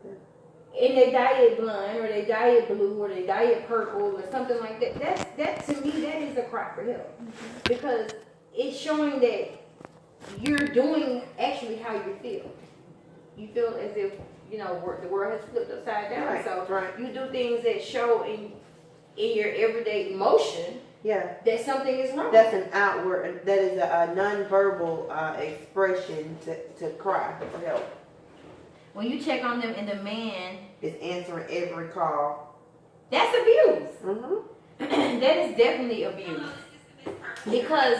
something. And they dye it blonde, or they dye it blue, or they dye it purple, or something like that. That to me, that is a cry for help, because it's showing that you're doing actually how you feel. You feel as if the world has flipped upside down. Right, So right. you do things that show in your everyday emotion. Yeah. That something is wrong. That's an outward. That is a non-verbal expression to cry for help. When you check on them and the man is answering every call. That's abuse. Mm-hmm. That is definitely abuse. Because,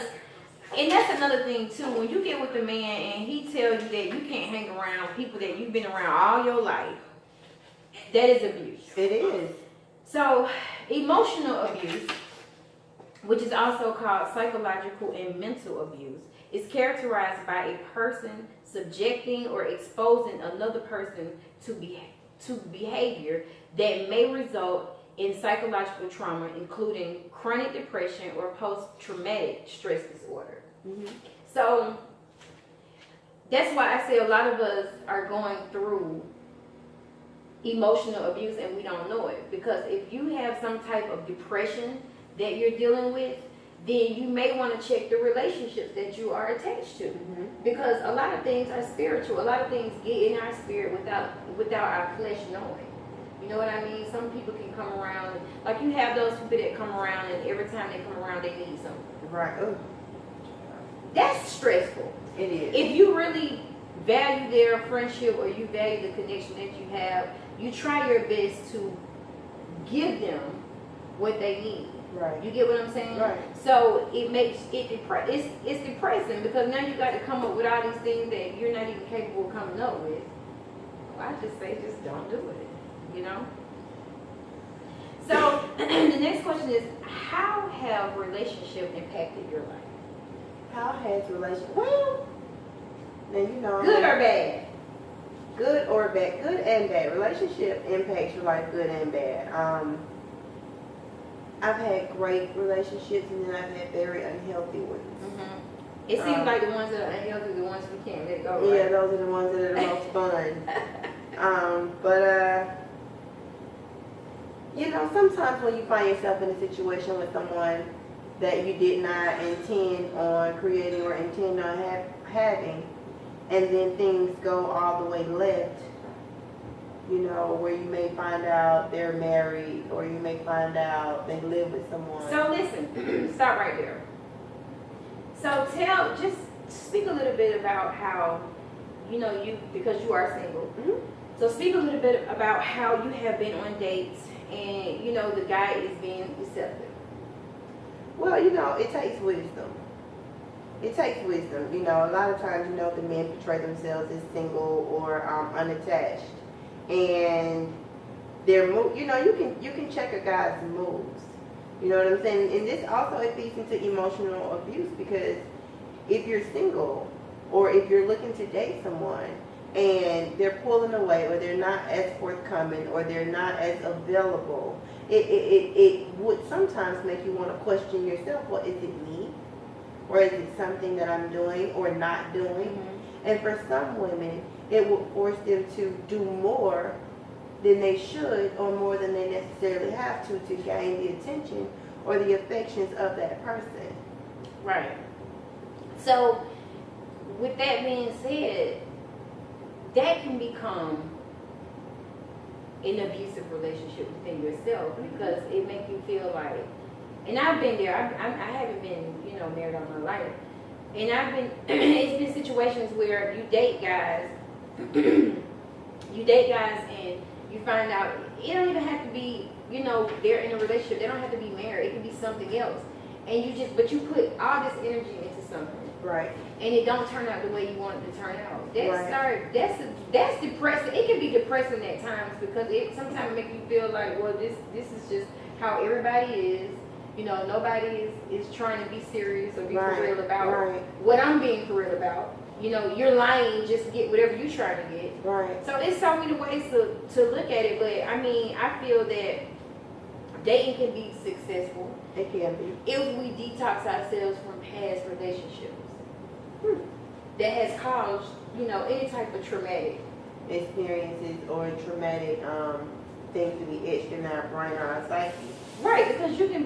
and that's another thing too, when you get with a man and he tells you that you can't hang around people that you've been around all your life, that is abuse. It is. So, emotional abuse, which is also called psychological and mental abuse, is characterized by a person subjecting or exposing another person to behavior that may result in psychological trauma, including chronic depression or post-traumatic stress disorder. Mm-hmm. So that's why I say a lot of us are going through emotional abuse and we don't know it. Because if you have some type of depression that you're dealing with, then you may want to check the relationships that you are attached to. Mm-hmm. Because a lot of things are spiritual. A lot of things get in our spirit without our flesh knowing. You know what I mean? Some people can come around, like you have those people that come around and every time they come around they need something. Right. Oh. That's stressful. It is. If you really value their friendship or you value the connection that you have, you try your best to give them what they need. Right. You get what I'm saying? Right. So it makes it it's depressing because now you got to come up with all these things that you're not even capable of coming up with. Well, I just say just don't do it. You know? So the next question is, how have relationships impacted your life? How has relationship? Well, now you know. Good or bad? Good or bad? Good and bad. Relationship impacts your life, good and bad. I've had great relationships and then I've had very unhealthy ones. Mm-hmm. It seems like the ones that are unhealthy are the ones we can't let go. Right? Yeah, those are the ones that are the most fun. But sometimes when you find yourself in a situation with someone that you did not intend on creating or intend on having, and then things go all the way left, where you may find out they're married or you may find out they live with someone. So listen, stop right there. So just speak a little bit about how, because you are single. Mm-hmm. So speak a little bit about how you have been on dates and, the guy is being receptive. Well, it takes wisdom. It takes wisdom. A lot of times, the men portray themselves as single or unattached. And their move, you can check a guy's moves. You know what I'm saying? And this also it feeds into emotional abuse, because if you're single or if you're looking to date someone and they're pulling away or they're not as forthcoming or they're not as available, it would sometimes make you want to question yourself. Well, is it me? Or is it something that I'm doing or not doing? Mm-hmm. And for some women, it will force them to do more than they should or more than they necessarily have to gain the attention or the affections of that person. Right. So, with that being said, that can become an abusive relationship within yourself, because it makes you feel like, and I've been there, I haven't been, married all my life, and it's been situations where you date guys and you find out it don't even have to be, they're in a relationship. They don't have to be married. It can be something else. And but you put all this energy into something. Right. And it don't turn out the way you want it to turn out. That's depressing. It can be depressing at times because it sometimes make you feel like, well, this is just how everybody is. Nobody is trying to be serious or be for real about what I'm being for real about. You're lying just to get whatever you're trying to get. Right. So it's so many ways to look at it, but I feel that dating can be successful. It can be. If we detox ourselves from past relationships that has caused, any type of traumatic experiences or traumatic things to be etched in our brain or our psyche. Right, because you can